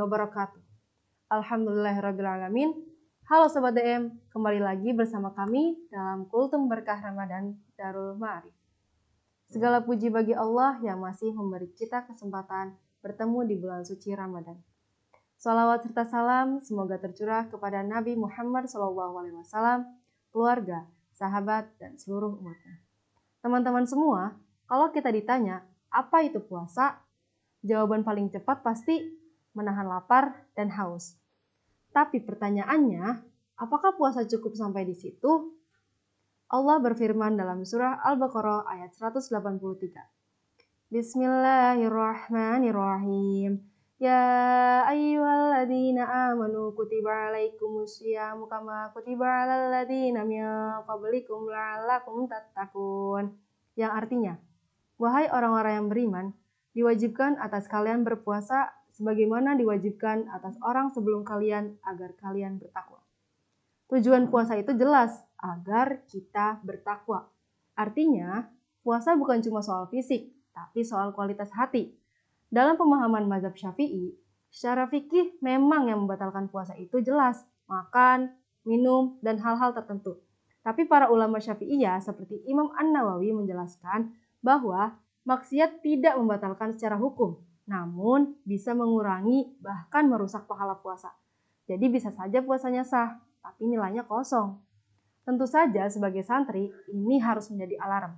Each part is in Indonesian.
wabarakatuh. Alhamdulillahirrabbilalamin. Halo Sobat DM, kembali lagi bersama kami dalam Kultum Berkah Ramadan Darul Ma'arif. Segala puji bagi Allah yang masih memberi kita kesempatan bertemu di bulan suci Ramadan. Salawat serta salam semoga tercurah kepada Nabi Muhammad SAW, keluarga, sahabat, dan seluruh umatnya. Teman-teman semua, kalau kita ditanya, apa itu puasa? Jawaban paling cepat pasti menahan lapar dan haus. Tapi pertanyaannya, apakah puasa cukup sampai di situ? Allah berfirman dalam surah Al-Baqarah ayat 183. Bismillahirrahmanirrahim. Ya ayyuhalladzina amanu kutiba alaikumusyamu kama kutiba alal ladzina min qablikum la'allakum tattaqun. Yang artinya, wahai orang-orang yang beriman, diwajibkan atas kalian berpuasa sebagaimana diwajibkan atas orang sebelum kalian agar kalian bertakwa. Tujuan puasa itu jelas, agar kita bertakwa. Artinya, puasa bukan cuma soal fisik, tapi soal kualitas hati. Dalam pemahaman mazhab Syafi'i, secara fikih memang yang membatalkan puasa itu jelas, makan, minum, dan hal-hal tertentu. Tapi para ulama Syafi'iyah seperti Imam An-Nawawi menjelaskan bahwa maksiat tidak membatalkan secara hukum, namun bisa mengurangi bahkan merusak pahala puasa. Jadi bisa saja puasanya sah, tapi nilainya kosong. Tentu saja sebagai santri, ini harus menjadi alarm.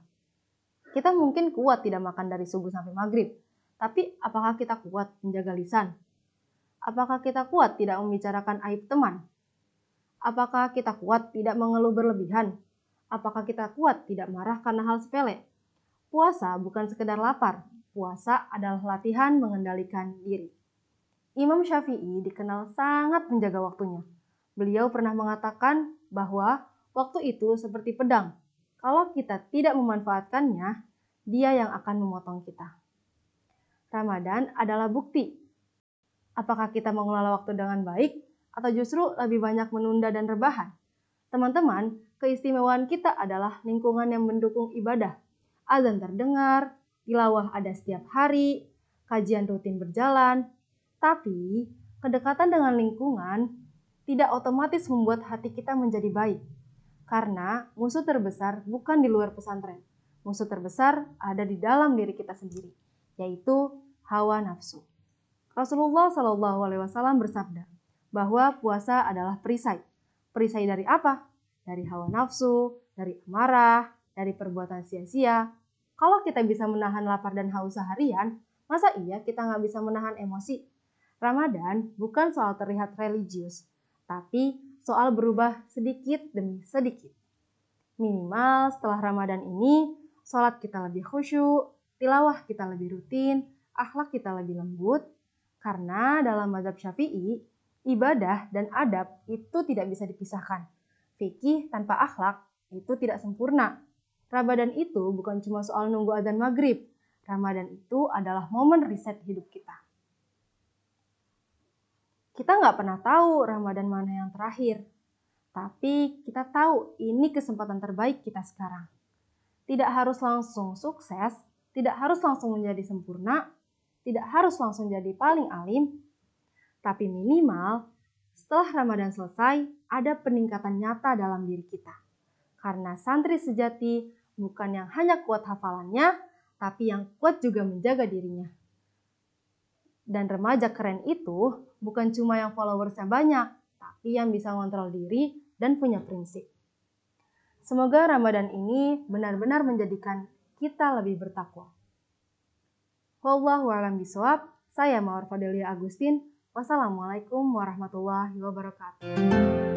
Kita mungkin kuat tidak makan dari subuh sampai maghrib, tapi apakah kita kuat menjaga lisan? Apakah kita kuat tidak membicarakan aib teman? Apakah kita kuat tidak mengeluh berlebihan? Apakah kita kuat tidak marah karena hal sepele? Puasa bukan sekedar lapar, puasa adalah latihan mengendalikan diri. Imam Syafi'i dikenal sangat menjaga waktunya. Beliau pernah mengatakan bahwa waktu itu seperti pedang. Kalau kita tidak memanfaatkannya, dia yang akan memotong kita. Ramadan adalah bukti. Apakah kita mengelola waktu dengan baik atau justru lebih banyak menunda dan rebahan? Teman-teman, keistimewaan kita adalah lingkungan yang mendukung ibadah. Azan terdengar, tilawah ada setiap hari, kajian rutin berjalan. Tapi, kedekatan dengan lingkungan tidak otomatis membuat hati kita menjadi baik. Karena musuh terbesar bukan di luar pesantren. Musuh terbesar ada di dalam diri kita sendiri, yaitu hawa nafsu. Rasulullah SAW bersabda bahwa puasa adalah perisai. Perisai dari apa? Dari hawa nafsu, dari amarah, dari perbuatan sia-sia. Kalau kita bisa menahan lapar dan haus seharian, masa iya kita nggak bisa menahan emosi? Ramadan bukan soal terlihat religius, tapi soal berubah sedikit demi sedikit. Minimal setelah Ramadan ini, sholat kita lebih khusyuk, tilawah kita lebih rutin, akhlak kita lebih lembut, karena dalam mazhab Syafi'i, ibadah dan adab itu tidak bisa dipisahkan. Fikih tanpa akhlak itu tidak sempurna. Ramadan itu bukan cuma soal nunggu azan maghrib. Ramadan itu adalah momen reset hidup kita. Kita nggak pernah tahu Ramadan mana yang terakhir. Tapi kita tahu ini kesempatan terbaik kita sekarang. Tidak harus langsung sukses, tidak harus langsung menjadi sempurna, tidak harus langsung jadi paling alim, tapi minimal setelah Ramadan selesai ada peningkatan nyata dalam diri kita. Karena santri sejati bukan yang hanya kuat hafalannya, tapi yang kuat juga menjaga dirinya. Dan remaja keren itu bukan cuma yang followersnya banyak, tapi yang bisa ngontrol diri dan punya prinsip. Semoga Ramadan ini benar-benar menjadikan kita lebih bertakwa. Wallahu a'lam bishawab. Saya Mawar Fadelia Agustin. Wassalamualaikum warahmatullahi wabarakatuh.